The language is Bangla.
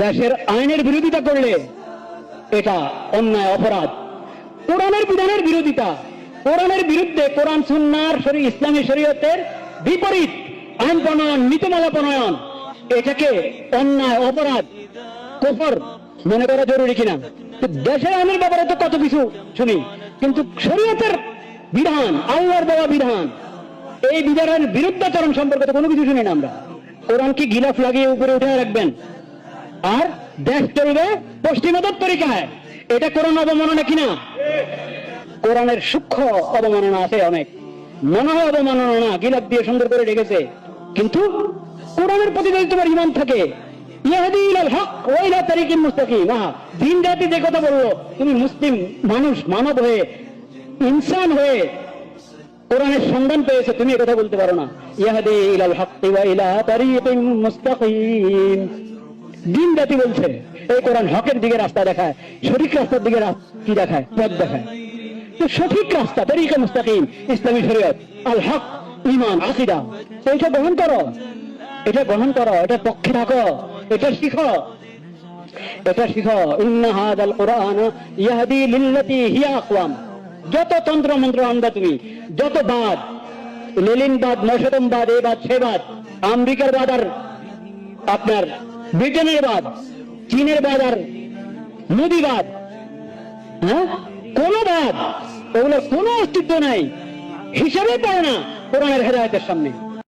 দেশের আইনের বিরোধিতা করলে এটা অন্যায়, অপরাধ। কোরআনের বিধানের বিরোধিতা, কোরআনের বিরুদ্ধে, কোরআন সুন্নাহর ইসলামী শরীয়তের বিপরীত আইন প্রণয়ন, নীতিমালা প্রণয়ন, এটাকে অন্যায়, অপরাধ, কুফর মনে করা জরুরি কিনা? দেশের আইনের ব্যাপারে তো কত কিছু শুনি, কিন্তু শরীয়তের বিধান, আল্লাহর দেওয়া বিধান, এই বিধানের বিরুদ্ধাচরণ সম্পর্কে তো কোনো কিছু শুনি না আমরা। কোরআনকে গিলাফ লাগিয়ে উপরে উঠে রাখবেন আর দেশ চলবে পশ্চিমাদের তরিকায়, এটা কোরআন অবমাননা কিনা? কোরআনের সূক্ষ্ম অবমাননা আছে অনেক, মনে হয় অবমাননা না, গিলাফ দিয়ে সুন্দর করে রেখেছে, কিন্তু কোরআনের প্রতি যদি তোমার ঈমান থাকে, ইয়াহদি ইলাল হক ওয়া ইলা তারিকিন মুস্তাকিম, দিন রাতে যে কথা বললো, তুমি মুসলিম মানুষ, মানব হয়ে, ইনসান হয়ে কোরআনের সন্ধান পেয়েছে, তুমি কথা বলতে পারো না ইয়াহদি ইলাল হক ওয়া ইলা তারিকিন মুস্তাকিম। দিন রাতে বলছে এই কোরআন হকের দিকে রাস্তা দেখায়, সঠিক রাস্তার দিকে কি দেখায়? পথ দেখায়। তো সঠিক রাস্তা তরিকা মুস্তাকিম, ইসলামী শরীয়ত, আল হক, ঈমান, আকীদা, এইটা গ্রহণ করো, এটা গ্রহণ করো, এটা পক্ষে থাকো, এটা শিখো, এটা শিখো। ইন্না হাযাল কুরআন ইয়াহদি লিল্লাতী হিয়া আকওয়াম। যত তন্ত্র মন্ত্র আনবা তুমি, যত বাদ, লেলিনবাদ, মশরমবাদ, এই বাদ, সে বাদ, আমেরিকার বাদ আর আপনার ব্রিটেনের বাদ, চীনের বাদ আর মোদিবাদ, কোন বাদ, ওগুলোর কোনো অস্তিত্ব নাই, হিসাবে পায় না কোরআনের হেদায়েতের সামনে।